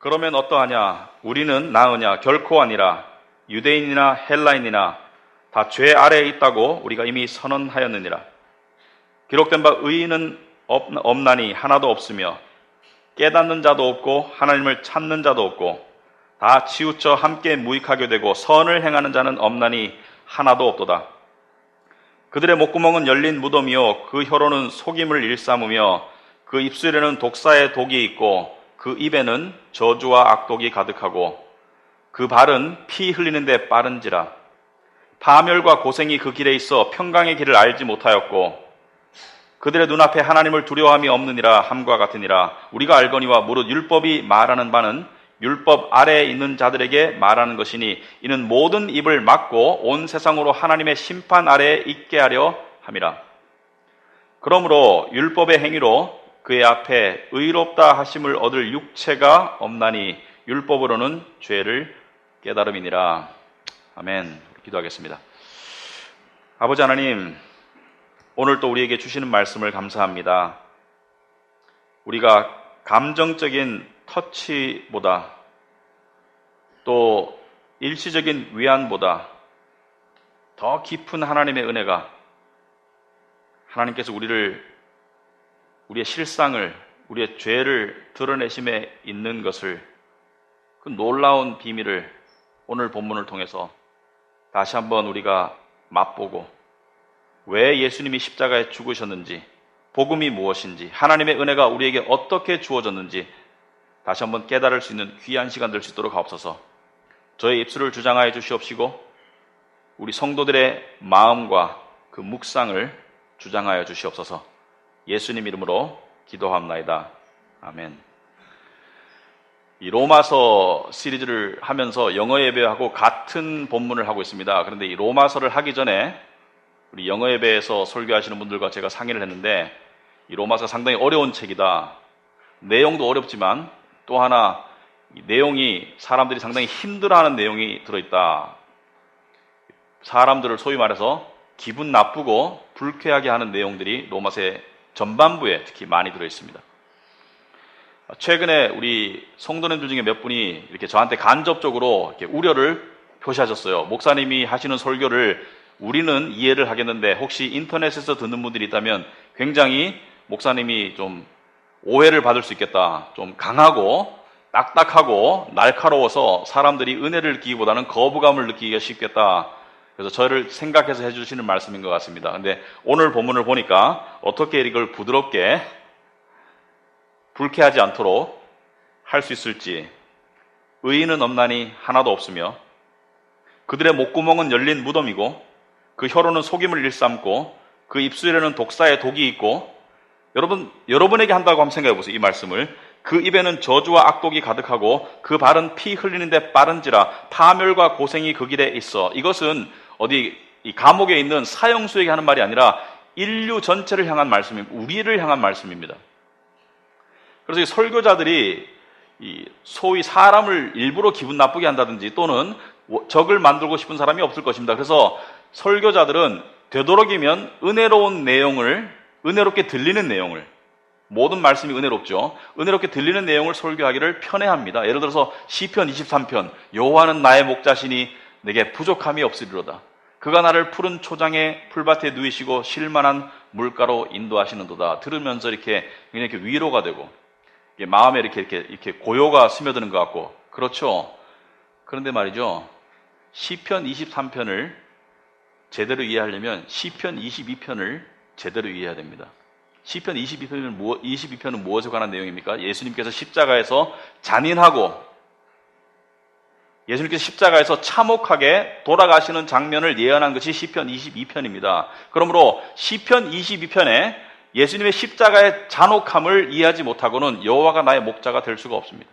그러면 어떠하냐? 우리는 나으냐? 결코 아니라 유대인이나 헬라인이나 다 죄 아래에 있다고 우리가 이미 선언하였느니라. 기록된 바 의인은 없나니 하나도 없으며 깨닫는 자도 없고 하나님을 찾는 자도 없고 다 치우쳐 함께 무익하게 되고 선을 행하는 자는 없나니 하나도 없도다. 그들의 목구멍은 열린 무덤이요 그 혀로는 속임을 일삼으며 그 입술에는 독사의 독이 있고 그 입에는 저주와 악독이 가득하고 그 발은 피 흘리는데 빠른지라. 파멸과 고생이 그 길에 있어 평강의 길을 알지 못하였고 그들의 눈앞에 하나님을 두려워함이 없느니라 함과 같으니라. 우리가 알거니와 무릇 율법이 말하는 바는 율법 아래에 있는 자들에게 말하는 것이니 이는 모든 입을 막고 온 세상으로 하나님의 심판 아래에 있게 하려 함이라. 그러므로 율법의 행위로 그의 앞에 의롭다 하심을 얻을 육체가 없나니 율법으로는 죄를 깨달음이니라. 아멘. 기도하겠습니다. 아버지 하나님, 오늘 또 우리에게 주시는 말씀을 감사합니다. 우리가 감정적인 터치보다 또 일시적인 위안보다 더 깊은 하나님의 은혜가 하나님께서 우리의 실상을, 우리의 죄를 드러내심에 있는 것을, 그 놀라운 비밀을 오늘 본문을 통해서 다시 한번 우리가 맛보고 왜 예수님이 십자가에 죽으셨는지, 복음이 무엇인지, 하나님의 은혜가 우리에게 어떻게 주어졌는지 다시 한번 깨달을 수 있는 귀한 시간 될 수 있도록 하옵소서. 저의 입술을 주장하여 주시옵시고 우리 성도들의 마음과 그 묵상을 주장하여 주시옵소서. 예수님 이름으로 기도합나이다. 아멘. 이 로마서 시리즈를 하면서 영어 예배하고 같은 본문을 하고 있습니다. 그런데 이 로마서를 하기 전에 우리 영어 예배에서 설교하시는 분들과 제가 상의를 했는데 이 로마서가 상당히 어려운 책이다. 내용도 어렵지만 또 하나 이 내용이 사람들이 상당히 힘들어하는 내용이 들어있다. 사람들을 소위 말해서 기분 나쁘고 불쾌하게 하는 내용들이 로마서의 전반부에 특히 많이 들어있습니다. 최근에 우리 성도님들 중에 몇 분이 이렇게 저한테 간접적으로 이렇게 우려를 표시하셨어요. 목사님이 하시는 설교를 우리는 이해를 하겠는데 혹시 인터넷에서 듣는 분들이 있다면 굉장히 목사님이 좀 오해를 받을 수 있겠다. 좀 강하고 딱딱하고 날카로워서 사람들이 은혜를 느끼기보다는 거부감을 느끼기가 쉽겠다. 그래서 저를 생각해서 해주시는 말씀인 것 같습니다. 근데 오늘 본문을 보니까 어떻게 이걸 부드럽게 불쾌하지 않도록 할 수 있을지. 의인은 없나니 하나도 없으며 그들의 목구멍은 열린 무덤이고 그 혀로는 속임을 일삼고 그 입술에는 독사의 독이 있고. 여러분에게 한다고 한번 생각해 보세요. 이 말씀을. 그 입에는 저주와 악독이 가득하고 그 발은 피 흘리는데 빠른지라. 파멸과 고생이 그 길에 있어. 이것은 어디 이 감옥에 있는 사형수에게 하는 말이 아니라 인류 전체를 향한 말씀입니다. 우리를 향한 말씀입니다. 그래서 이 설교자들이 이 소위 사람을 일부러 기분 나쁘게 한다든지 또는 적을 만들고 싶은 사람이 없을 것입니다. 그래서 설교자들은 되도록이면 은혜로운 내용을, 은혜롭게 들리는 내용을, 모든 말씀이 은혜롭죠. 은혜롭게 들리는 내용을 설교하기를 편애합니다. 예를 들어서 시편 23편, 여호와는 나의 목자시니 내게 부족함이 없으리로다. 그가 나를 푸른 초장의 풀밭에 누이시고 쉴만한 물가로 인도하시는도다. 들으면서 이렇게 그냥 이렇게 위로가 되고 마음에 이렇게 고요가 스며드는 것 같고. 그렇죠. 그런데 말이죠. 시편 23편을 제대로 이해하려면 시편 22편을 제대로 이해해야 됩니다. 시편 22편은 무엇에 관한 내용입니까? 예수님께서 십자가에서 잔인하고 예수님께서 십자가에서 참혹하게 돌아가시는 장면을 예언한 것이 시편 22편입니다. 그러므로 시편 22편에 예수님의 십자가의 잔혹함을 이해하지 못하고는 여호와가 나의 목자가 될 수가 없습니다.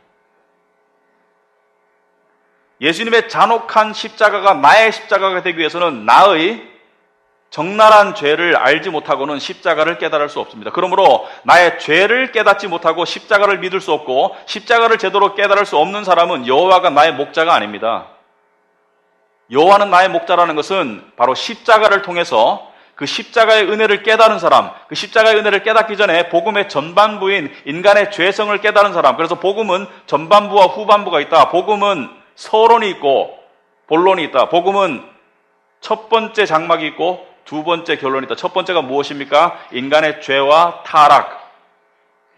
예수님의 잔혹한 십자가가 나의 십자가가 되기 위해서는 나의 적나라한 죄를 알지 못하고는 십자가를 깨달을 수 없습니다. 그러므로 나의 죄를 깨닫지 못하고 십자가를 믿을 수 없고 십자가를 제대로 깨달을 수 없는 사람은 여호와가 나의 목자가 아닙니다. 여호와는 나의 목자라는 것은 바로 십자가를 통해서 그 십자가의 은혜를 깨달은 사람, 그 십자가의 은혜를 깨닫기 전에 복음의 전반부인 인간의 죄성을 깨달은 사람. 그래서 복음은 전반부와 후반부가 있다. 복음은 서론이 있고 본론이 있다. 복음은 첫 번째 장막이 있고 두 번째 결론이 있다. 첫 번째가 무엇입니까? 인간의 죄와 타락,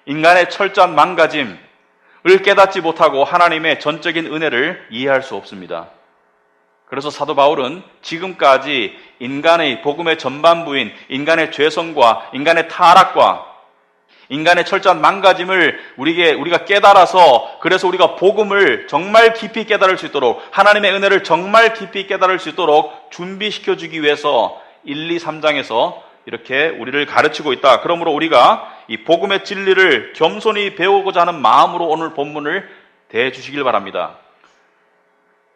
인간의 철저한 망가짐을 깨닫지 못하고 하나님의 전적인 은혜를 이해할 수 없습니다. 그래서 사도 바울은 지금까지 인간의 복음의 전반부인 인간의 죄성과 인간의 타락과 인간의 철저한 망가짐을 우리가 깨달아서, 그래서 우리가 복음을 정말 깊이 깨달을 수 있도록, 하나님의 은혜를 정말 깊이 깨달을 수 있도록 준비시켜 주기 위해서 1, 2, 3장에서 이렇게 우리를 가르치고 있다. 그러므로 우리가 이 복음의 진리를 겸손히 배우고자 하는 마음으로 오늘 본문을 대해 주시길 바랍니다.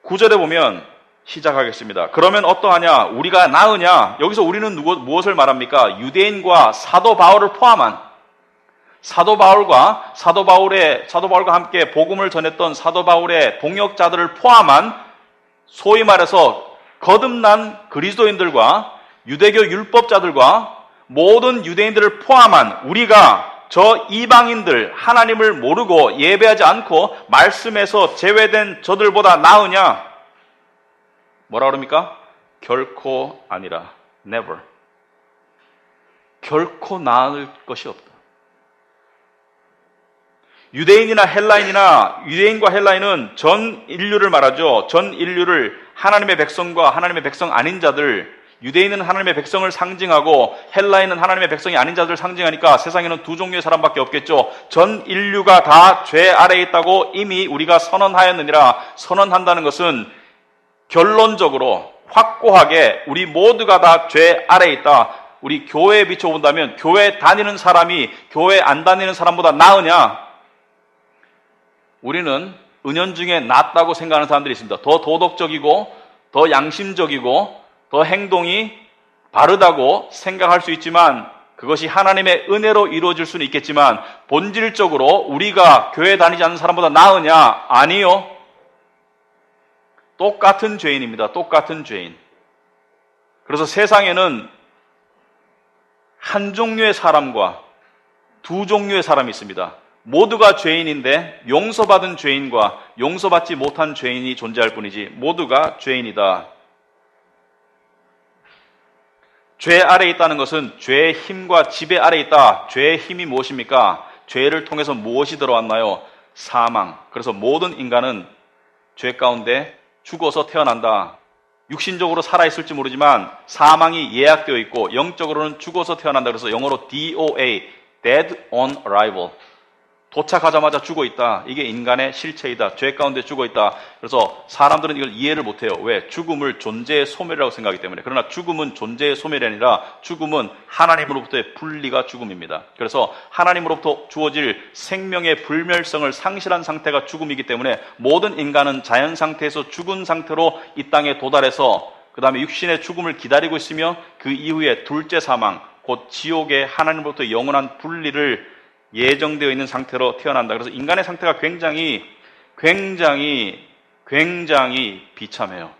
9절에 보면 시작하겠습니다. 그러면 어떠하냐? 우리가 나으냐? 여기서 우리는 무엇을 말합니까? 유대인과 사도 바울을 포함한, 사도 바울과 함께 복음을 전했던 사도 바울의 동역자들을 포함한, 소위 말해서 거듭난 그리스도인들과 유대교 율법자들과 모든 유대인들을 포함한 우리가 저 이방인들, 하나님을 모르고 예배하지 않고 말씀에서 제외된 저들보다 나으냐? 뭐라 그럽니까? 결코 아니라. never. 결코 나을 것이 없다. 유대인과 헬라인은 전 인류를 말하죠. 전 인류를, 하나님의 백성과 하나님의 백성 아닌 자들, 유대인은 하나님의 백성을 상징하고 헬라인은 하나님의 백성이 아닌 자들을 상징하니까 세상에는 두 종류의 사람밖에 없겠죠. 전 인류가 다 죄 아래에 있다고 이미 우리가 선언하였느니라. 선언한다는 것은 결론적으로 확고하게 우리 모두가 다 죄 아래에 있다. 우리 교회에 비춰본다면 교회 다니는 사람이 교회 안 다니는 사람보다 나으냐? 우리는 은연중에 낫다고 생각하는 사람들이 있습니다. 더 도덕적이고 더 양심적이고 더 행동이 바르다고 생각할 수 있지만, 그것이 하나님의 은혜로 이루어질 수는 있겠지만 본질적으로 우리가 교회 다니지 않는 사람보다 나으냐? 아니요. 똑같은 죄인입니다. 똑같은 죄인. 그래서 세상에는 한 종류의 사람과 두 종류의 사람이 있습니다. 모두가 죄인인데 용서받은 죄인과 용서받지 못한 죄인이 존재할 뿐이지 모두가 죄인이다. 죄 아래에 있다는 것은 죄의 힘과 지배 아래에 있다. 죄의 힘이 무엇입니까? 죄를 통해서 무엇이 들어왔나요? 사망. 그래서 모든 인간은 죄 가운데 죽어서 태어난다. 육신적으로 살아있을지 모르지만 사망이 예약되어 있고 영적으로는 죽어서 태어난다. 그래서 영어로 DOA, Dead on Arrival. 도착하자마자 죽어 있다. 이게 인간의 실체이다. 죄 가운데 죽어 있다. 그래서 사람들은 이걸 이해를 못해요. 왜? 죽음을 존재의 소멸이라고 생각하기 때문에. 그러나 죽음은 존재의 소멸이 아니라 죽음은 하나님으로부터의 분리가 죽음입니다. 그래서 하나님으로부터 주어질 생명의 불멸성을 상실한 상태가 죽음이기 때문에 모든 인간은 자연 상태에서 죽은 상태로 이 땅에 도달해서 그 다음에 육신의 죽음을 기다리고 있으며 그 이후에 둘째 사망, 곧 지옥의 하나님으로부터 영원한 분리를 예정되어 있는 상태로 태어난다. 그래서 인간의 상태가 굉장히 비참해요.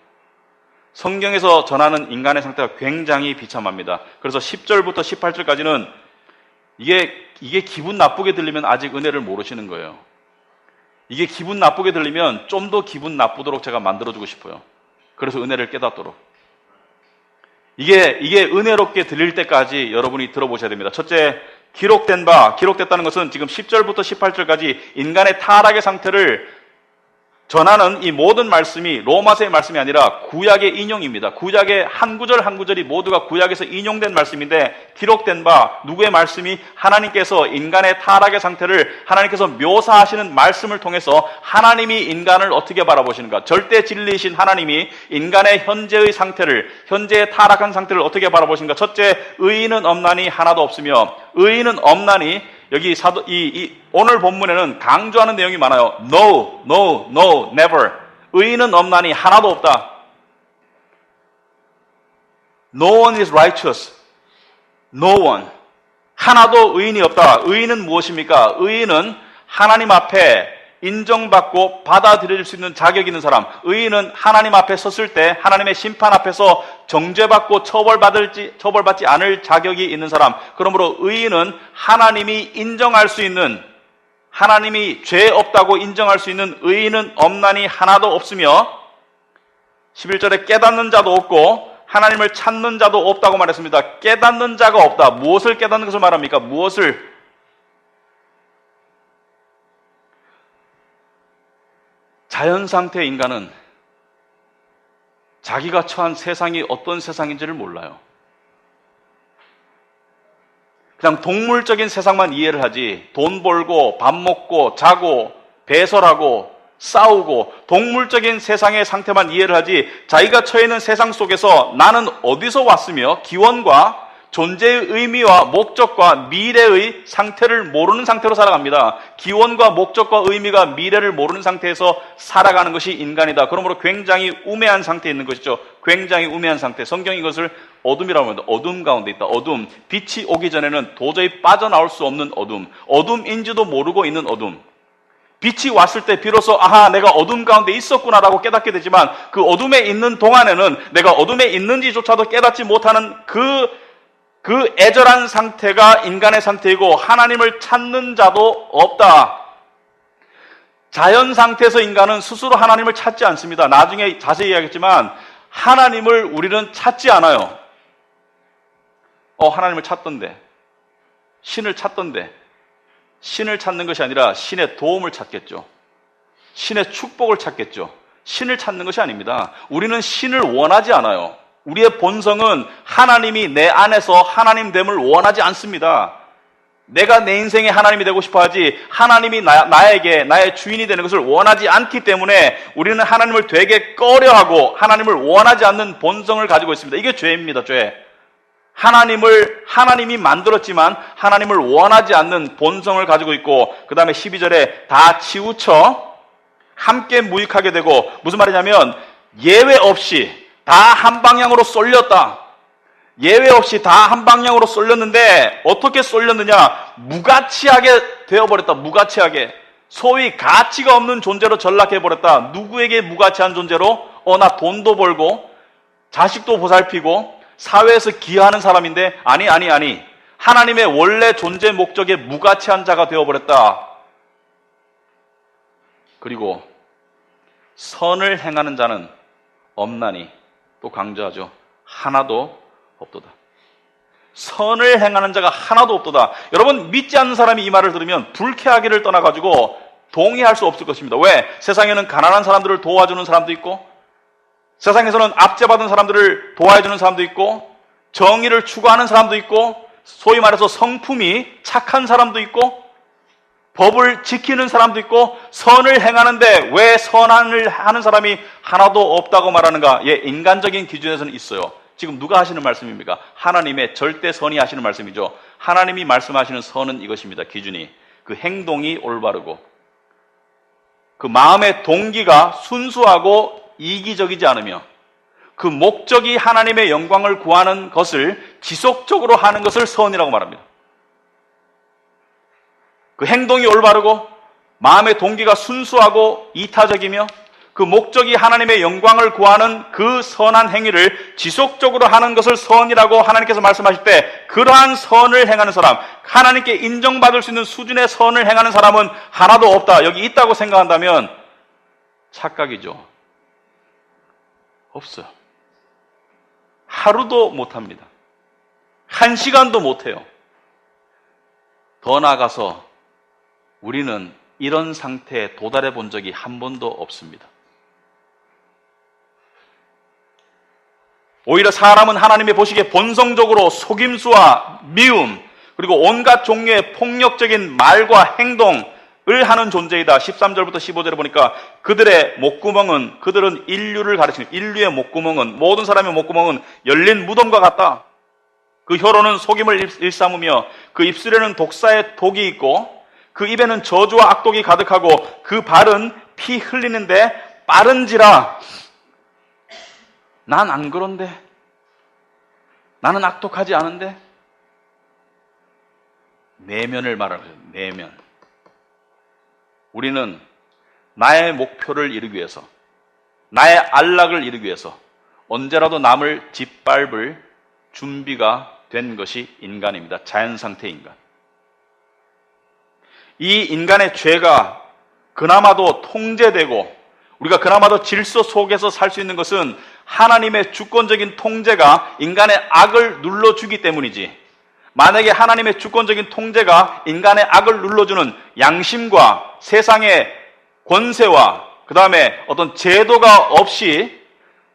성경에서 전하는 인간의 상태가 굉장히 비참합니다. 그래서 10절부터 18절까지는 이게 기분 나쁘게 들리면 아직 은혜를 모르시는 거예요. 이게 기분 나쁘게 들리면 좀 더 기분 나쁘도록 제가 만들어주고 싶어요. 그래서 은혜를 깨닫도록. 이게 은혜롭게 들릴 때까지 여러분이 들어보셔야 됩니다. 첫째, 기록됐다는 것은 지금 10절부터 18절까지 인간의 타락의 상태를 전하는 이 모든 말씀이 로마서의 말씀이 아니라 구약의 인용입니다. 구약의 한 구절 한 구절이 모두가 구약에서 인용된 말씀인데, 기록된 바, 누구의 말씀이? 하나님께서 인간의 타락의 상태를 하나님께서 묘사하시는 말씀을 통해서 하나님이 인간을 어떻게 바라보시는가, 절대 진리이신 하나님이 인간의 현재의 상태를, 현재의 타락한 상태를 어떻게 바라보시는가. 첫째, 의인은 없나니 하나도 없으며, 의인은 없나니, 여기 오늘 본문에는 강조하는 내용이 많아요. No, never. 의인은 없나니 하나도 없다. No one is righteous. No one. 하나도 의인이 없다. 의인은 무엇입니까? 의인은 하나님 앞에 인정받고 받아들일 수 있는 자격 있는 사람. 의인은 하나님 앞에 섰을 때 하나님의 심판 앞에서 정죄받고 처벌받지 않을 자격이 있는 사람. 그러므로 의인은 하나님이 인정할 수 있는, 하나님이 죄 없다고 인정할 수 있는 의인은 없나니 하나도 없으며 11절에 깨닫는 자도 없고 하나님을 찾는 자도 없다고 말했습니다. 깨닫는 자가 없다. 무엇을 깨닫는 것을 말합니까? 무엇을? 자연 상태의 인간은 자기가 처한 세상이 어떤 세상인지를 몰라요. 그냥 동물적인 세상만 이해를 하지, 돈 벌고 밥 먹고 자고 배설하고 싸우고 동물적인 세상의 상태만 이해를 하지, 자기가 처해 있는 세상 속에서 나는 어디서 왔으며 기원과 존재의 의미와 목적과 미래의 상태를 모르는 상태로 살아갑니다. 기원과 목적과 의미가 미래를 모르는 상태에서 살아가는 것이 인간이다. 그러므로 굉장히 우매한 상태에 있는 것이죠. 굉장히 우매한 상태. 성경이 이것을 어둠이라고 합니다. 어둠 가운데 있다. 어둠. 빛이 오기 전에는 도저히 빠져나올 수 없는 어둠. 어둠인지도 모르고 있는 어둠. 빛이 왔을 때 비로소 아하, 내가 어둠 가운데 있었구나라고 깨닫게 되지만 그 어둠에 있는 동안에는 내가 어둠에 있는지조차도 깨닫지 못하는 그 애절한 상태가 인간의 상태이고 하나님을 찾는 자도 없다. 자연 상태에서 인간은 스스로 하나님을 찾지 않습니다. 나중에 자세히 이야기하겠지만 하나님을 우리는 찾지 않아요. 하나님을 찾던데, 신을 찾던데, 신을 찾는 것이 아니라 신의 도움을 찾겠죠. 신의 축복을 찾겠죠. 신을 찾는 것이 아닙니다. 우리는 신을 원하지 않아요. 우리의 본성은 하나님이 내 안에서 하나님됨을 원하지 않습니다. 내가 내 인생의 하나님이 되고 싶어 하지 하나님이 나에게 나의 주인이 되는 것을 원하지 않기 때문에 우리는 하나님을 되게 꺼려하고 하나님을 원하지 않는 본성을 가지고 있습니다. 이게 죄입니다. 죄. 하나님이 만들었지만 하나님을 원하지 않는 본성을 가지고 있고, 그 다음에 12절에 다 치우쳐 함께 무익하게 되고, 무슨 말이냐면 예외 없이 다 한 방향으로 쏠렸다. 예외 없이 다 한 방향으로 쏠렸는데 어떻게 쏠렸느냐? 무가치하게 되어버렸다. 무가치하게. 소위 가치가 없는 존재로 전락해버렸다. 누구에게 무가치한 존재로? 나 돈도 벌고 자식도 보살피고 사회에서 기여하는 사람인데 아니. 하나님의 원래 존재 목적에 무가치한 자가 되어버렸다. 그리고 선을 행하는 자는 없나니, 또 강조하죠. 하나도 없도다. 선을 행하는 자가 하나도 없도다. 여러분, 믿지 않는 사람이 이 말을 들으면 불쾌하기를 떠나가지고 동의할 수 없을 것입니다. 왜? 세상에는 가난한 사람들을 도와주는 사람도 있고, 세상에서는 압제받은 사람들을 도와주는 사람도 있고, 정의를 추구하는 사람도 있고, 소위 말해서 성품이 착한 사람도 있고, 법을 지키는 사람도 있고, 선을 행하는데 왜 선을 하는 사람이 하나도 없다고 말하는가? 인간적인 기준에서는 있어요. 지금 누가 하시는 말씀입니까? 하나님의 절대 선이 하시는 말씀이죠. 하나님이 말씀하시는 선은 이것입니다. 기준이. 그 행동이 올바르고, 그 마음의 동기가 순수하고 이기적이지 않으며, 그 목적이 하나님의 영광을 구하는 것을 지속적으로 하는 것을 선이라고 말합니다. 그 행동이 올바르고 마음의 동기가 순수하고 이타적이며 그 목적이 하나님의 영광을 구하는 그 선한 행위를 지속적으로 하는 것을 선이라고 하나님께서 말씀하실 때, 그러한 선을 행하는 사람, 하나님께 인정받을 수 있는 수준의 선을 행하는 사람은 하나도 없다. 여기 있다고 생각한다면 착각이죠. 없어요. 하루도 못합니다. 1시간도 못해요. 더 나아가서 우리는 이런 상태에 도달해 본 적이 한 번도 없습니다. 오히려 사람은 하나님의 보시기에 본성적으로 속임수와 미움, 그리고 온갖 종류의 폭력적인 말과 행동을 하는 존재이다. 13절부터 15절에 보니까 그들은 인류를 가르치는, 인류의 목구멍은, 모든 사람의 목구멍은 열린 무덤과 같다. 그 혀로는 속임을 일삼으며 그 입술에는 독사의 독이 있고 그 입에는 저주와 악독이 가득하고 그 발은 피 흘리는데 빠른지라. 난 안 그런데, 나는 악독하지 않은데. 내면을 말하는 거예요. 내면. 우리는 나의 목표를 이루기 위해서, 나의 안락을 이루기 위해서 언제라도 남을 짓밟을 준비가 된 것이 인간입니다. 자연상태 인간. 이 인간의 죄가 그나마도 통제되고 우리가 그나마도 질서 속에서 살 수 있는 것은 하나님의 주권적인 통제가 인간의 악을 눌러주기 때문이지, 만약에 하나님의 주권적인 통제가 인간의 악을 눌러주는 양심과 세상의 권세와 그 다음에 어떤 제도가 없이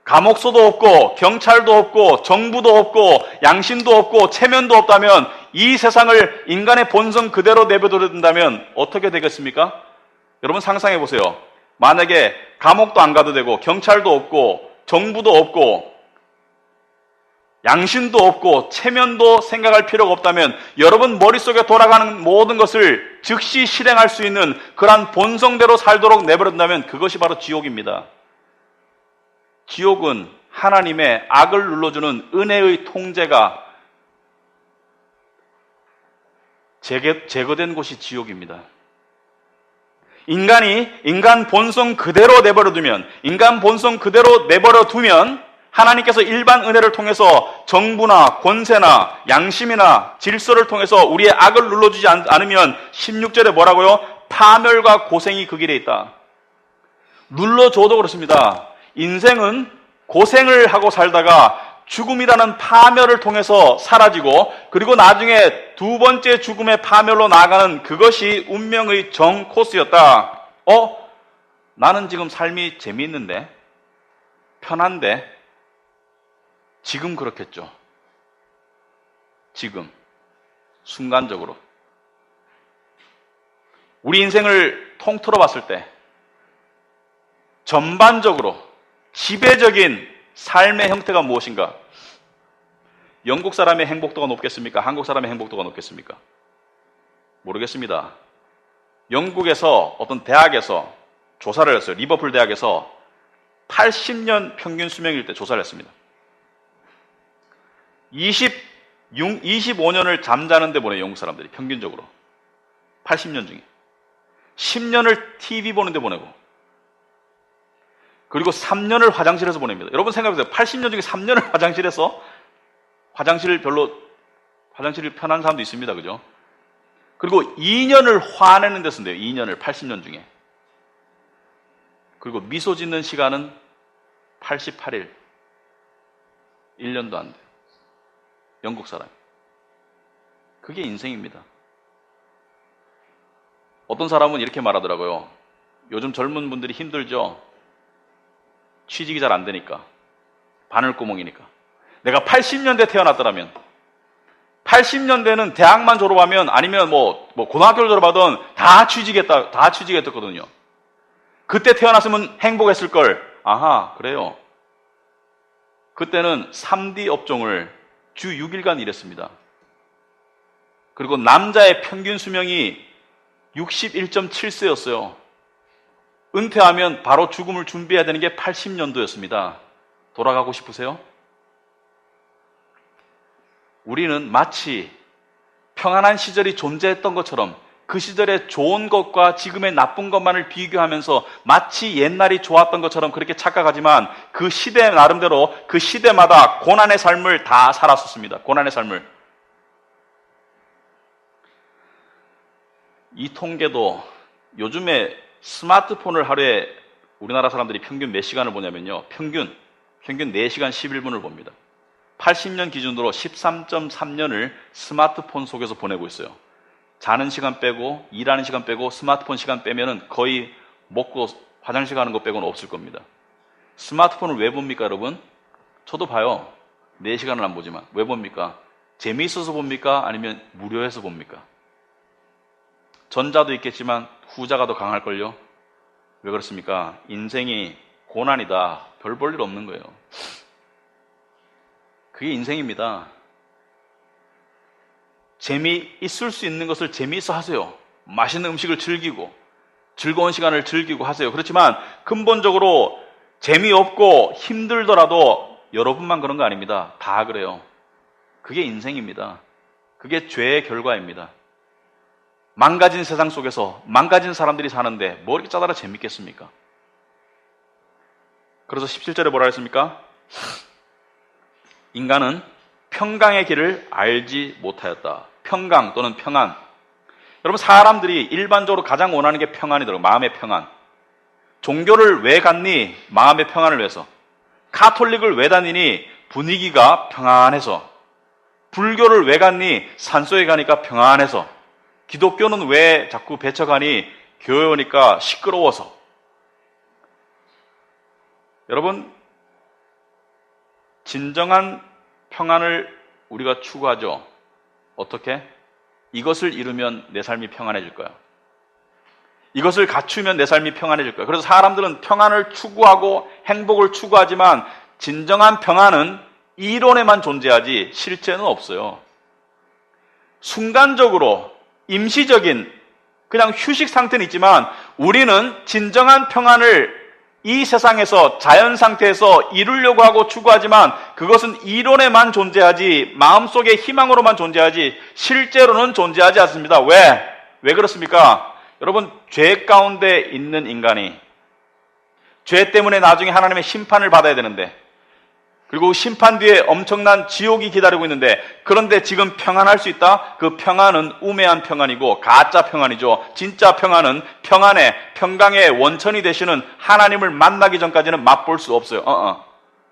감옥소도 없고 경찰도 없고 정부도 없고 양심도 없고 체면도 없다면, 이 세상을 인간의 본성 그대로 내버려 둔다면 어떻게 되겠습니까? 여러분 상상해 보세요. 만약에 감옥도 안 가도 되고 경찰도 없고 정부도 없고 양심도 없고 체면도 생각할 필요가 없다면, 여러분 머릿속에 돌아가는 모든 것을 즉시 실행할 수 있는 그러한 본성대로 살도록 내버려둔다면 그것이 바로 지옥입니다. 지옥은 하나님의 악을 눌러주는 은혜의 통제가 제거된 곳이 지옥입니다. 인간이 인간 본성 그대로 내버려두면, 인간 본성 그대로 내버려두면 하나님께서 일반 은혜를 통해서 정부나 권세나 양심이나 질서를 통해서 우리의 악을 눌러주지 않으면 16절에 뭐라고요? 파멸과 고생이 그 길에 있다. 눌러줘도 그렇습니다. 인생은 고생을 하고 살다가 죽음이라는 파멸을 통해서 사라지고, 그리고 나중에 두 번째 죽음의 파멸로 나아가는 그것이 운명의 정 코스였다. 나는 지금 삶이 재미있는데, 편한데, 지금 그렇겠죠. 지금 순간적으로 우리 인생을 통틀어 봤을 때 전반적으로 지배적인 삶의 형태가 무엇인가? 영국 사람의 행복도가 높겠습니까? 한국 사람의 행복도가 높겠습니까? 모르겠습니다. 영국에서 어떤 대학에서 조사를 했어요. 리버풀 대학에서 80년 평균 수명일 때 조사를 했습니다. 25년을 잠자는 데 보내요. 영국 사람들이 평균적으로 80년 중에 10년을 TV 보는 데 보내고, 그리고 3년을 화장실에서 보냅니다. 여러분 생각해보세요. 80년 중에 3년을 화장실에서, 화장실이 편한 사람도 있습니다. 그죠? 그리고 2년을 화내는 데 쓴대요. 2년을 80년 중에. 그리고 미소 짓는 시간은 88일. 1년도 안 돼요. 영국 사람. 그게 인생입니다. 어떤 사람은 이렇게 말하더라고요. 요즘 젊은 분들이 힘들죠? 취직이 잘 안 되니까. 바늘구멍이니까. 내가 80년대 태어났더라면, 80년대는 대학만 졸업하면, 아니면 뭐 고등학교를 졸업하든 다 취직했거든요. 그때 태어났으면 행복했을걸. 아하, 그래요. 그때는 3D 업종을 주 6일간 일했습니다. 그리고 남자의 평균 수명이 61.7세였어요. 은퇴하면 바로 죽음을 준비해야 되는 게 80년도였습니다. 돌아가고 싶으세요? 우리는 마치 평안한 시절이 존재했던 것처럼 그 시절의 좋은 것과 지금의 나쁜 것만을 비교하면서 마치 옛날이 좋았던 것처럼 그렇게 착각하지만, 그 시대 나름대로 그 시대마다 고난의 삶을 다 살았었습니다. 고난의 삶을. 이 통계도 요즘에 스마트폰을 하루에 우리나라 사람들이 평균 몇 시간을 보냐면요. 평균 4시간 11분을 봅니다. 80년 기준으로 13.3년을 스마트폰 속에서 보내고 있어요. 자는 시간 빼고 일하는 시간 빼고 스마트폰 시간 빼면은 거의 먹고 화장실 가는 거 빼고는 없을 겁니다. 스마트폰을 왜 봅니까, 여러분? 저도 봐요. 4시간을 안 보지만. 왜 봅니까? 재미있어서 봅니까? 아니면 무료해서 봅니까? 전자도 있겠지만 후자가 더 강할걸요? 왜 그렇습니까? 인생이 고난이다. 별 볼 일 없는 거예요. 그게 인생입니다. 재미있을 수 있는 것을 재미있어 하세요. 맛있는 음식을 즐기고 즐거운 시간을 즐기고 하세요. 그렇지만 근본적으로 재미없고 힘들더라도 여러분만 그런 거 아닙니다. 다 그래요. 그게 인생입니다. 그게 죄의 결과입니다. 망가진 세상 속에서 망가진 사람들이 사는데 뭐 이렇게 짜다라 재밌겠습니까? 그래서 17절에 뭐라 했습니까? 인간은 평강의 길을 알지 못하였다. 평강 또는 평안. 여러분, 사람들이 일반적으로 가장 원하는 게 평안이더라고요. 마음의 평안. 종교를 왜 갖니? 마음의 평안을 위해서. 가톨릭을 왜 다니니? 분위기가 평안해서. 불교를 왜 갔니? 산속에 가니까 평안해서. 기독교는 왜 자꾸 배척하니? 교회 오니까 시끄러워서. 여러분, 진정한 평안을 우리가 추구하죠. 어떻게? 이것을 이루면 내 삶이 평안해질 거야. 이것을 갖추면 내 삶이 평안해질 거야. 그래서 사람들은 평안을 추구하고 행복을 추구하지만 진정한 평안은 이론에만 존재하지 실제는 없어요. 순간적으로 임시적인 그냥 휴식 상태는 있지만 우리는 진정한 평안을 이 세상에서 자연 상태에서 이루려고 하고 추구하지만 그것은 이론에만 존재하지 마음속의 희망으로만 존재하지 실제로는 존재하지 않습니다. 왜 그렇습니까? 여러분, 죄 가운데 있는 인간이 죄 때문에 나중에 하나님의 심판을 받아야 되는데, 그리고 심판 뒤에 엄청난 지옥이 기다리고 있는데, 그런데 지금 평안할 수 있다? 그 평안은 우매한 평안이고 가짜 평안이죠. 진짜 평안은 평강의 원천이 되시는 하나님을 만나기 전까지는 맛볼 수 없어요.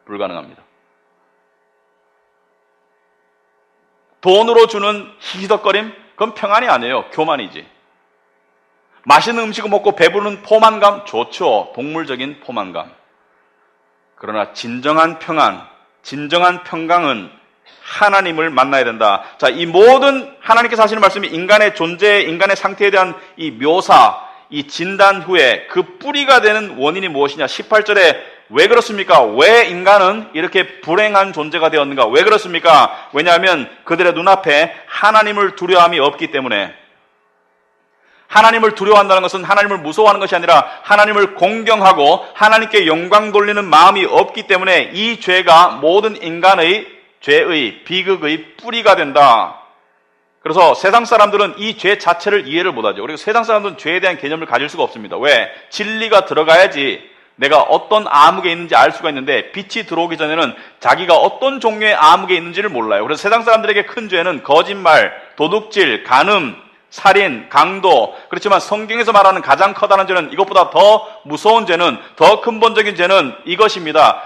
불가능합니다. 돈으로 주는 희덕거림? 그건 평안이 아니에요. 교만이지. 맛있는 음식을 먹고 배부른 포만감? 좋죠. 동물적인 포만감. 그러나 진정한 평안, 진정한 평강은 하나님을 만나야 된다. 자, 이 모든 하나님께서 하시는 말씀이 인간의 존재, 인간의 상태에 대한 이 묘사, 이 진단 후에 그 뿌리가 되는 원인이 무엇이냐? 18절에 왜 그렇습니까? 왜 인간은 이렇게 불행한 존재가 되었는가? 왜 그렇습니까? 왜냐하면 그들의 눈앞에 하나님을 두려움이 없기 때문에. 하나님을 두려워한다는 것은 하나님을 무서워하는 것이 아니라 하나님을 공경하고 하나님께 영광 돌리는 마음이 없기 때문에 이 죄가 모든 인간의 죄의 비극의 뿌리가 된다. 그래서 세상 사람들은 이 죄 자체를 이해를 못하죠. 그리고 세상 사람들은 죄에 대한 개념을 가질 수가 없습니다. 왜? 진리가 들어가야지 내가 어떤 암흑에 있는지 알 수가 있는데, 빛이 들어오기 전에는 자기가 어떤 종류의 암흑에 있는지를 몰라요. 그래서 세상 사람들에게 큰 죄는 거짓말, 도둑질, 간음, 살인, 강도. 그렇지만 성경에서 말하는 가장 커다란 죄는, 이것보다 더 무서운 죄는, 더 근본적인 죄는 이것입니다.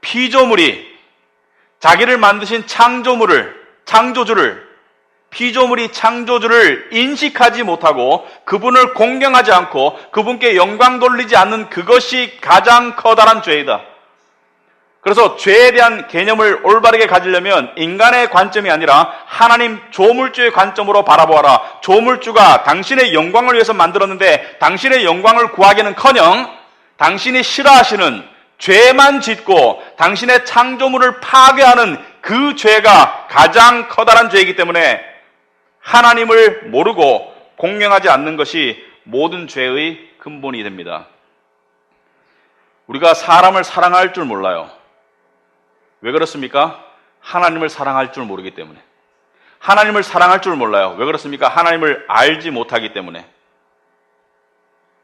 피조물이 자기를 만드신 피조물이 창조주를 인식하지 못하고 그분을 공경하지 않고 그분께 영광 돌리지 않는 그것이 가장 커다란 죄이다. 그래서 죄에 대한 개념을 올바르게 가지려면 인간의 관점이 아니라 하나님 조물주의 관점으로 바라보아라. 조물주가 당신의 영광을 위해서 만들었는데 당신의 영광을 구하기는커녕 당신이 싫어하시는 죄만 짓고 당신의 창조물을 파괴하는 그 죄가 가장 커다란 죄이기 때문에 하나님을 모르고 공경하지 않는 것이 모든 죄의 근본이 됩니다. 우리가 사람을 사랑할 줄 몰라요. 왜 그렇습니까? 하나님을 사랑할 줄 모르기 때문에. 하나님을 사랑할 줄 몰라요. 왜 그렇습니까? 하나님을 알지 못하기 때문에.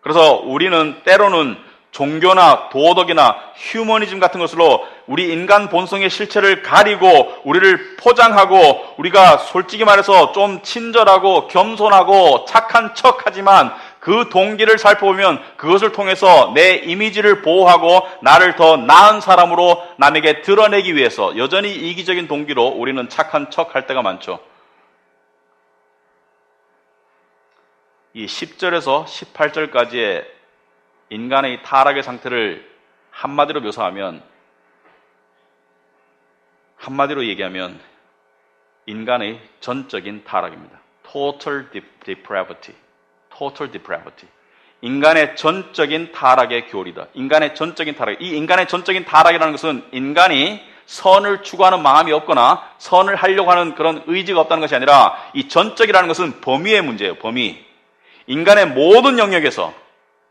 그래서 우리는 때로는 종교나 도덕이나 휴머니즘 같은 것으로 우리 인간 본성의 실체를 가리고 우리를 포장하고, 우리가 솔직히 말해서 좀 친절하고 겸손하고 착한 척하지만 그 동기를 살펴보면 그것을 통해서 내 이미지를 보호하고 나를 더 나은 사람으로 남에게 드러내기 위해서 여전히 이기적인 동기로 우리는 착한 척할 때가 많죠. 이 10절에서 18절까지의 인간의 타락의 상태를 한마디로 묘사하면, 한마디로 얘기하면 인간의 전적인 타락입니다. Total depravity. Total depravity. 인간의 전적인 타락의 교리다. 인간의 전적인 타락. 이 인간의 전적인 타락이라는 것은 인간이 선을 추구하는 마음이 없거나 선을 하려고 하는 그런 의지가 없다는 것이 아니라, 이 전적이라는 것은 범위의 문제예요. 범위. 인간의 모든 영역에서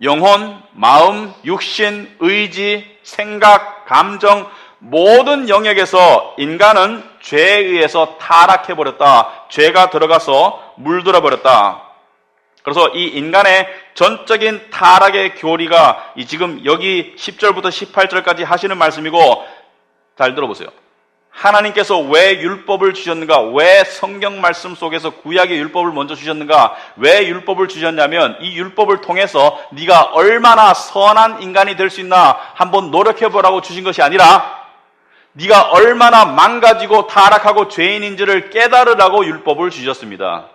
영혼, 마음, 육신, 의지, 생각, 감정, 모든 영역에서 인간은 죄에 의해서 타락해버렸다. 죄가 들어가서 물들어 버렸다. 그래서 이 인간의 전적인 타락의 교리가 지금 여기 10절부터 18절까지 하시는 말씀이고, 잘 들어보세요. 하나님께서 왜 율법을 주셨는가? 왜 성경 말씀 속에서 구약의 율법을 먼저 주셨는가? 왜 율법을 주셨냐면 이 율법을 통해서 네가 얼마나 선한 인간이 될 수 있나 한번 노력해보라고 주신 것이 아니라 네가 얼마나 망가지고 타락하고 죄인인지를 깨달으라고 율법을 주셨습니다.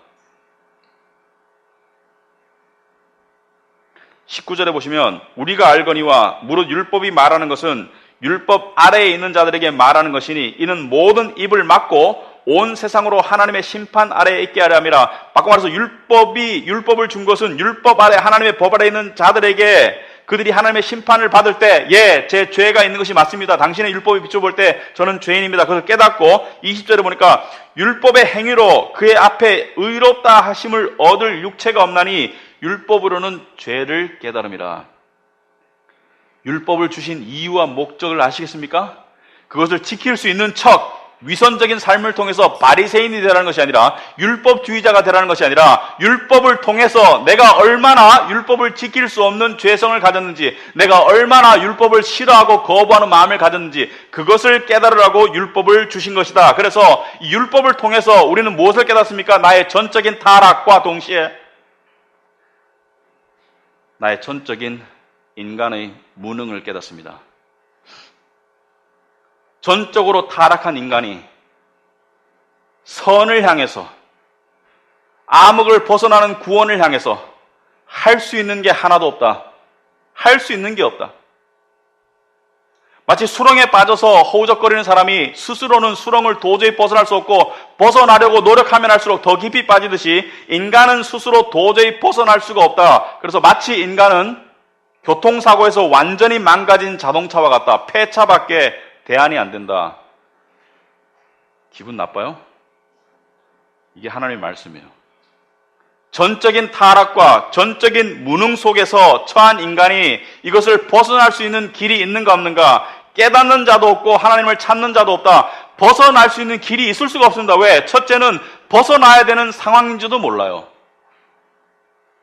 19절에 보시면 우리가 알거니와 무릇 율법이 말하는 것은 율법 아래에 있는 자들에게 말하는 것이니 이는 모든 입을 막고 온 세상으로 하나님의 심판 아래에 있게 하려 함이라. 바꿔 말해서 율법을 준 것은 율법 아래 하나님의 법 아래에 있는 자들에게 그들이 하나님의 심판을 받을 때 제 죄가 있는 것이 맞습니다. 당신의 율법에 비춰볼 때 저는 죄인입니다. 그것을 깨닫고 20절에 보니까 율법의 행위로 그의 앞에 의롭다 하심을 얻을 육체가 없나니 율법으로는 죄를 깨달음이라. 율법을 주신 이유와 목적을 아시겠습니까? 그것을 지킬 수 있는 척 위선적인 삶을 통해서 바리새인이 되라는 것이 아니라 율법주의자가 되라는 것이 아니라 율법을 통해서 내가 얼마나 율법을 지킬 수 없는 죄성을 가졌는지 내가 얼마나 율법을 싫어하고 거부하는 마음을 가졌는지 그것을 깨달으라고 율법을 주신 것이다. 그래서 이 율법을 통해서 우리는 무엇을 깨닫습니까? 나의 전적인 타락과 동시에 나의 전적인 인간의 무능을 깨닫습니다. 전적으로 타락한 인간이 선을 향해서 암흑을 벗어나는 구원을 향해서 할 수 있는 게 하나도 없다. 할 수 있는 게 없다. 마치 수렁에 빠져서 허우적거리는 사람이 스스로는 수렁을 도저히 벗어날 수 없고 벗어나려고 노력하면 할수록 더 깊이 빠지듯이 인간은 스스로 도저히 벗어날 수가 없다. 그래서 마치 인간은 교통사고에서 완전히 망가진 자동차와 같다. 폐차밖에 대안이 안 된다. 기분 나빠요? 이게 하나님의 말씀이에요. 전적인 타락과 전적인 무능 속에서 처한 인간이 이것을 벗어날 수 있는 길이 있는가 없는가? 깨닫는 자도 없고 하나님을 찾는 자도 없다. 벗어날 수 있는 길이 있을 수가 없습니다. 왜? 첫째는 벗어나야 되는 상황인지도 몰라요.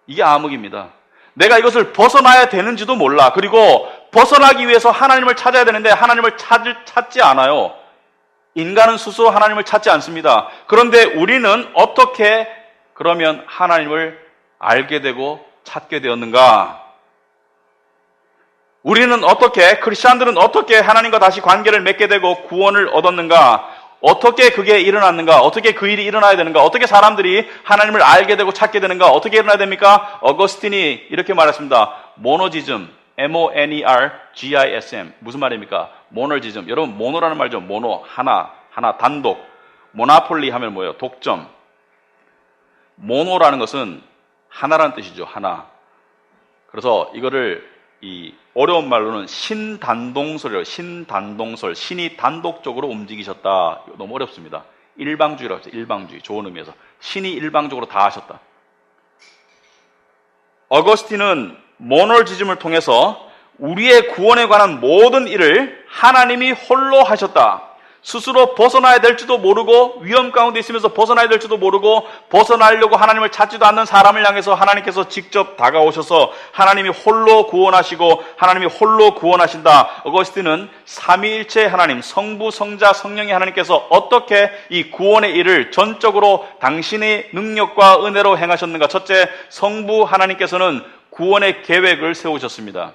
이게 암흑입니다. 내가 이것을 벗어나야 되는지도 몰라. 그리고 벗어나기 위해서 하나님을 찾아야 되는데 하나님을 찾지 않아요. 인간은 스스로 하나님을 찾지 않습니다. 그런데 우리는 어떻게 그러면 하나님을 알게 되고 찾게 되었는가? 우리는 어떻게, 크리스찬들은 어떻게 하나님과 다시 관계를 맺게 되고 구원을 얻었는가? 어떻게 그게 일어났는가? 어떻게 그 일이 일어나야 되는가? 어떻게 사람들이 하나님을 알게 되고 찾게 되는가? 어떻게 일어나야 됩니까? 어거스틴이 이렇게 말했습니다. 모노지즘, M-O-N-E-R-G-I-S-M. 무슨 말입니까? 모노지즘. 여러분, 모노라는 말이죠. 모노, 하나, 단독. 모나폴리 하면 뭐예요? 독점. 모노라는 것은 하나라는 뜻이죠. 하나. 그래서 이거를 이 어려운 말로는 신단동설이에요. 신단동설. 신이 단독적으로 움직이셨다. 이거 너무 어렵습니다. 일방주의라고 했어요. 일방주의. 좋은 의미에서. 신이 일방적으로 다 하셨다. 어거스틴은 모놀지즘을 통해서 우리의 구원에 관한 모든 일을 하나님이 홀로 하셨다. 스스로 벗어나야 될지도 모르고 위험 가운데 있으면서 벗어나야 될지도 모르고 벗어나려고 하나님을 찾지도 않는 사람을 향해서 하나님께서 직접 다가오셔서 하나님이 홀로 구원하시고 하나님이 홀로 구원하신다. 어거스틴은 삼위일체 하나님, 성부, 성자, 성령의 하나님께서 어떻게 이 구원의 일을 전적으로 당신의 능력과 은혜로 행하셨는가. 첫째, 성부 하나님께서는 구원의 계획을 세우셨습니다.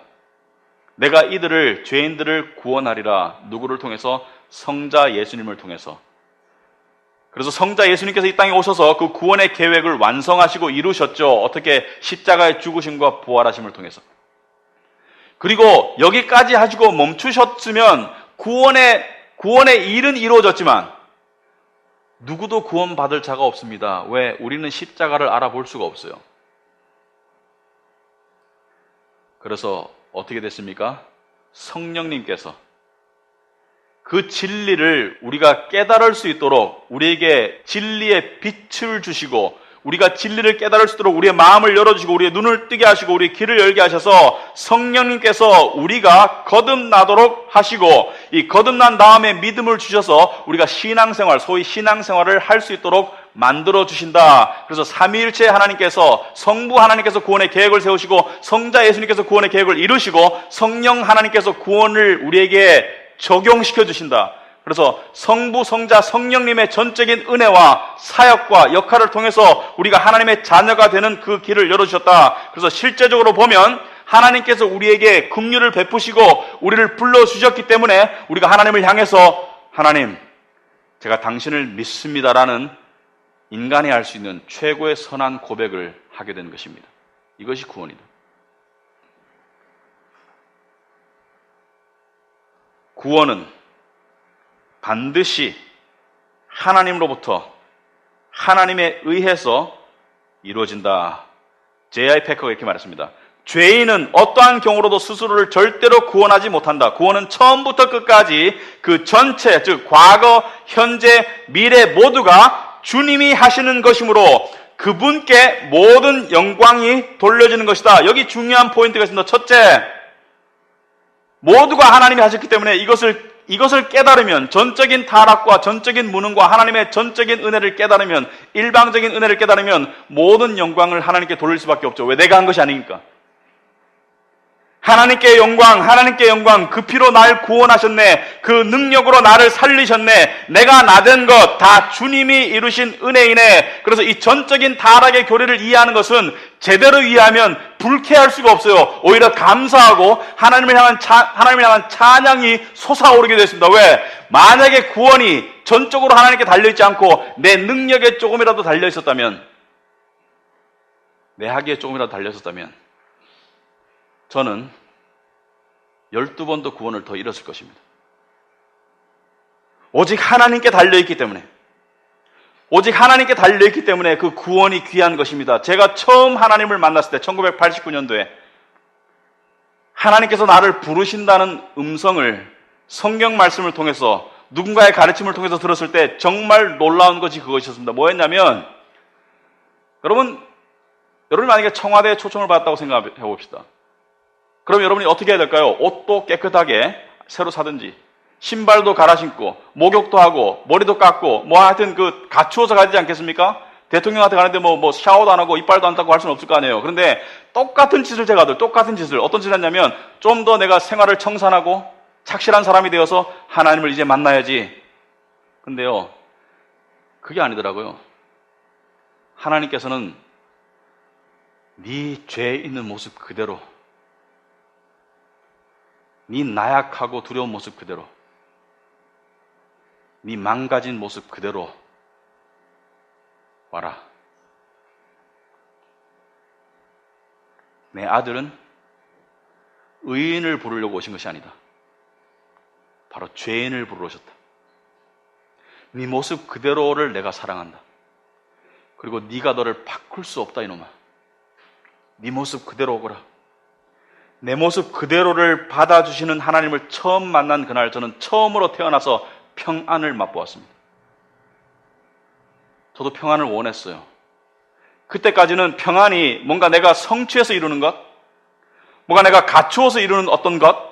내가 이들을, 죄인들을 구원하리라. 누구를 통해서? 성자 예수님을 통해서. 그래서 성자 예수님께서 이 땅에 오셔서 그 구원의 계획을 완성하시고 이루셨죠. 어떻게? 십자가의 죽으심과 부활하심을 통해서. 그리고 여기까지 하시고 멈추셨으면 구원의 일은 이루어졌지만 누구도 구원받을 자가 없습니다. 왜? 우리는 십자가를 알아볼 수가 없어요. 그래서 어떻게 됐습니까? 성령님께서 그 진리를 우리가 깨달을 수 있도록 우리에게 진리의 빛을 주시고 우리가 진리를 깨달을 수 있도록 우리의 마음을 열어주시고 우리의 눈을 뜨게 하시고 우리의 귀를 열게 하셔서 성령님께서 우리가 거듭나도록 하시고 이 거듭난 다음에 믿음을 주셔서 우리가 신앙생활, 소위 신앙생활을 할 수 있도록 만들어 주신다. 그래서 삼위일체 하나님께서, 성부 하나님께서 구원의 계획을 세우시고 성자 예수님께서 구원의 계획을 이루시고 성령 하나님께서 구원을 우리에게 적용시켜 주신다. 그래서 성부, 성자, 성령님의 전적인 은혜와 사역과 역할을 통해서 우리가 하나님의 자녀가 되는 그 길을 열어주셨다. 그래서 실제적으로 보면 하나님께서 우리에게 긍휼을 베푸시고 우리를 불러주셨기 때문에 우리가 하나님을 향해서 하나님, 제가 당신을 믿습니다라는 인간이 할 수 있는 최고의 선한 고백을 하게 된 것입니다. 이것이 구원이다. 구원은 반드시 하나님으로부터 하나님에 의해서 이루어진다. J.I. 패커가 이렇게 말했습니다. 죄인은 어떠한 경우로도 스스로를 절대로 구원하지 못한다. 구원은 처음부터 끝까지 그 전체, 즉 과거, 현재, 미래 모두가 주님이 하시는 것이므로 그분께 모든 영광이 돌려지는 것이다. 여기 중요한 포인트가 있습니다. 첫째, 모두가 하나님이 하셨기 때문에 이것을 깨달으면, 전적인 타락과 전적인 무능과 하나님의 전적인 은혜를 깨달으면, 일방적인 은혜를 깨달으면 모든 영광을 하나님께 돌릴 수밖에 없죠. 왜? 내가 한 것이 아니니까. 하나님께 영광, 그 피로 날 구원하셨네. 그 능력으로 나를 살리셨네. 내가 나 된 것 다 주님이 이루신 은혜이네. 그래서 이 전적인 타락의 교리를 이해하는 것은 제대로 이해하면 불쾌할 수가 없어요. 오히려 감사하고 하나님을 향한 찬양이 솟아오르게 됐습니다. 왜? 만약에 구원이 전적으로 하나님께 달려있지 않고 내 능력에 조금이라도 달려있었다면, 내 학위에 조금이라도 달려있었다면 저는 12번도 구원을 더 잃었을 것입니다. 오직 하나님께 달려있기 때문에, 그 구원이 귀한 것입니다. 제가 처음 하나님을 만났을 때 1989년도에 하나님께서 나를 부르신다는 음성을 성경 말씀을 통해서, 누군가의 가르침을 통해서 들었을 때 정말 놀라운 것이 그것이었습니다. 뭐였냐면, 여러분이 만약에 청와대에 초청을 받았다고 생각해 봅시다. 그럼 여러분이 어떻게 해야 될까요? 옷도 깨끗하게 새로 사든지, 신발도 갈아 신고, 목욕도 하고, 머리도 깎고, 하여튼 갖추어서 가야 되지 않겠습니까? 대통령한테 가는데 샤워도 안 하고, 이빨도 안 닦고 할 수는 없을 거 아니에요. 그런데 똑같은 짓을 어떤 짓을 했냐면, 좀 더 내가 생활을 청산하고, 착실한 사람이 되어서 하나님을 이제 만나야지. 근데요, 그게 아니더라고요. 하나님께서는 네 죄에 있는 모습 그대로, 네 나약하고 두려운 모습 그대로, 네 망가진 모습 그대로 와라. 내 아들은 의인을 부르려고 오신 것이 아니다. 바로 죄인을 부르러 오셨다. 네 모습 그대로를 내가 사랑한다. 그리고 네가 너를 바꿀 수 없다 이놈아. 네 모습 그대로 오거라. 내 모습 그대로를 받아주시는 하나님을 처음 만난 그날, 저는 처음으로 태어나서 평안을 맛보았습니다. 저도 평안을 원했어요. 그때까지는 평안이 뭔가 내가 성취해서 이루는 것, 뭔가 내가 갖추어서 이루는 어떤 것,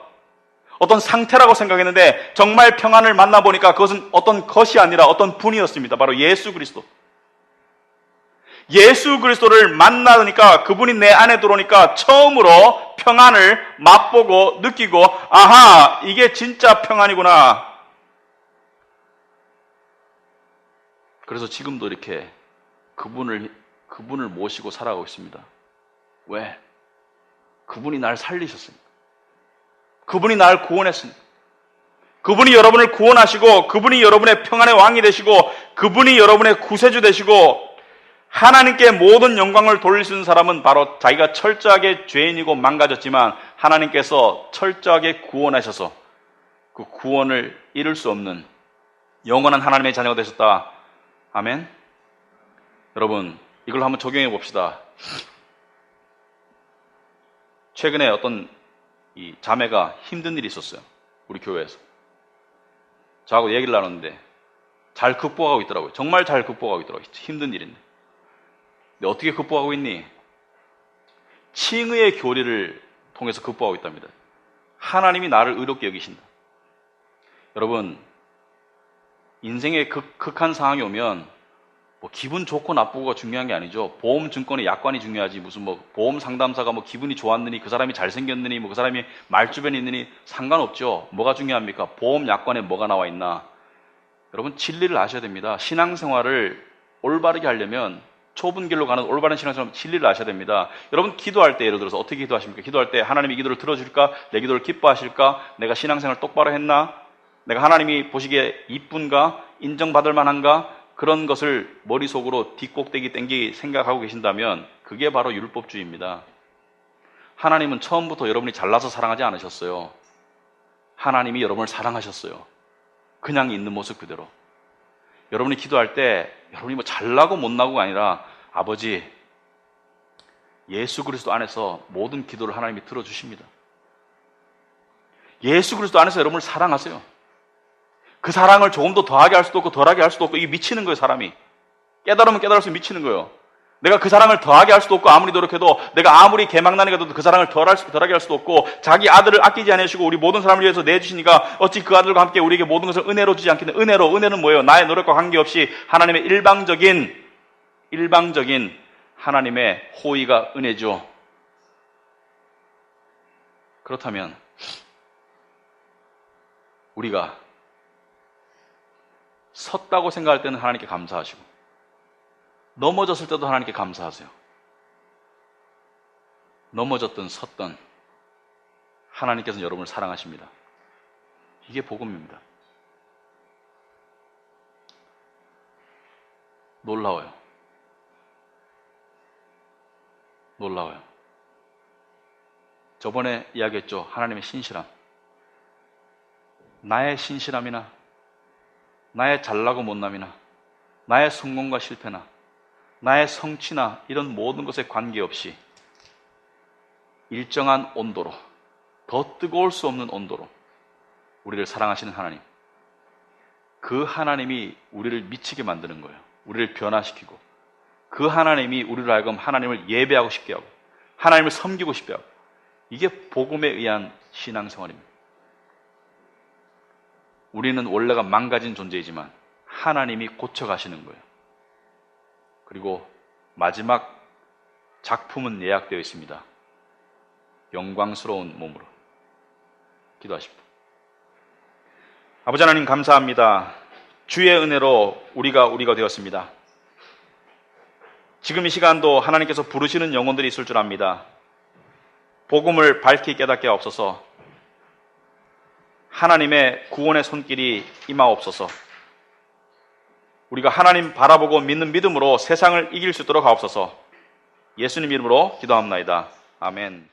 어떤 상태라고 생각했는데, 정말 평안을 만나보니까 그것은 어떤 것이 아니라 어떤 분이었습니다. 바로 예수 그리스도. 예수 그리스도를 만나니까, 그분이 내 안에 들어오니까 처음으로 평안을 맛보고 느끼고, 아하, 이게 진짜 평안이구나. 그래서 지금도 이렇게 그분을 모시고 살아가고 있습니다. 왜? 그분이 날 살리셨습니다. 그분이 날 구원했습니다. 그분이 여러분을 구원하시고, 그분이 여러분의 평안의 왕이 되시고, 그분이 여러분의 구세주 되시고, 하나님께 모든 영광을 돌릴 수 있는 사람은 바로 자기가 철저하게 죄인이고 망가졌지만 하나님께서 철저하게 구원하셔서 그 구원을 잃을 수 없는 영원한 하나님의 자녀가 되셨다. 아멘. 여러분, 이걸 한번 적용해 봅시다. 최근에 어떤 이 자매가 힘든 일이 있었어요. 우리 교회에서. 저하고 얘기를 나눴는데 잘 극복하고 있더라고요. 정말 잘 극복하고 있더라고요. 힘든 일인데. 근데 어떻게 극복하고 있니? 칭의의 교리를 통해서 극복하고 있답니다. 하나님이 나를 의롭게 여기신다. 여러분, 인생에 극한 상황이 오면 뭐 기분 좋고 나쁘고가 중요한 게 아니죠. 보험 증권의 약관이 중요하지. 무슨 뭐 보험 상담사가 뭐 기분이 좋았느니, 그 사람이 잘생겼느니, 뭐 그 사람이 말주변이 있느니 상관없죠. 뭐가 중요합니까? 보험 약관에 뭐가 나와 있나? 여러분, 진리를 아셔야 됩니다. 신앙생활을 올바르게 하려면, 좁은 길로 가는 올바른 신앙생활, 진리를 아셔야 됩니다. 여러분, 기도할 때 예를 들어서 어떻게 기도하십니까? 기도할 때 하나님이 이 기도를 들어줄까? 내 기도를 기뻐하실까? 내가 신앙생활 똑바로 했나? 내가 하나님이 보시기에 이쁜가? 인정받을 만한가? 그런 것을 머릿속으로 뒷꼭대기 땡기 생각하고 계신다면 그게 바로 율법주의입니다. 하나님은 처음부터 여러분이 잘나서 사랑하지 않으셨어요. 하나님이 여러분을 사랑하셨어요. 그냥 있는 모습 그대로. 여러분이 기도할 때 여러분이 뭐 잘나고 못나고가 아니라 아버지, 예수 그리스도 안에서 모든 기도를 하나님이 들어주십니다. 예수 그리스도 안에서 여러분을 사랑하세요. 그 사랑을 조금 더 더하게 할 수도 없고 덜하게 할 수도 없고, 이게 미치는 거예요. 사람이 깨달으면 깨달을수록 미치는 거예요. 내가 그 사랑을 더하게 할 수도 없고, 아무리 노력해도 내가 아무리 개망나니 가도 그 사랑을 덜하게 할 수도 없고, 자기 아들을 아끼지 않으시고 우리 모든 사람을 위해서 내주시니까 어찌 그 아들과 함께 우리에게 모든 것을 은혜로 주지 않겠냐. 은혜는 뭐예요? 나의 노력과 관계없이 하나님의 일방적인 하나님의 호의가 은혜죠. 그렇다면 우리가 섰다고 생각할 때는 하나님께 감사하시고, 넘어졌을 때도 하나님께 감사하세요. 넘어졌든 섰든 하나님께서는 여러분을 사랑하십니다. 이게 복음입니다. 놀라워요. 저번에 이야기했죠. 하나님의 신실함. 나의 신실함이나 나의 잘나고 못남이나 나의 성공과 실패나 나의 성취나 이런 모든 것에 관계없이 일정한 온도로, 더 뜨거울 수 없는 온도로 우리를 사랑하시는 하나님, 그 하나님이 우리를 미치게 만드는 거예요. 우리를 변화시키고, 그 하나님이 우리로 하여금 하나님을 예배하고 싶게 하고 하나님을 섬기고 싶게 하고, 이게 복음에 의한 신앙생활입니다. 우리는 원래가 망가진 존재이지만 하나님이 고쳐가시는 거예요. 그리고 마지막 작품은 예약되어 있습니다. 영광스러운 몸으로. 기도하십시오. 아버지 하나님, 감사합니다. 주의 은혜로 우리가 되었습니다. 지금 이 시간도 하나님께서 부르시는 영혼들이 있을 줄 압니다. 복음을 밝히 깨닫게 하옵소서. 하나님의 구원의 손길이 임하옵소서. 우리가 하나님 바라보고 믿는 믿음으로 세상을 이길 수 있도록 하옵소서. 예수님 이름으로 기도합나이다. 아멘.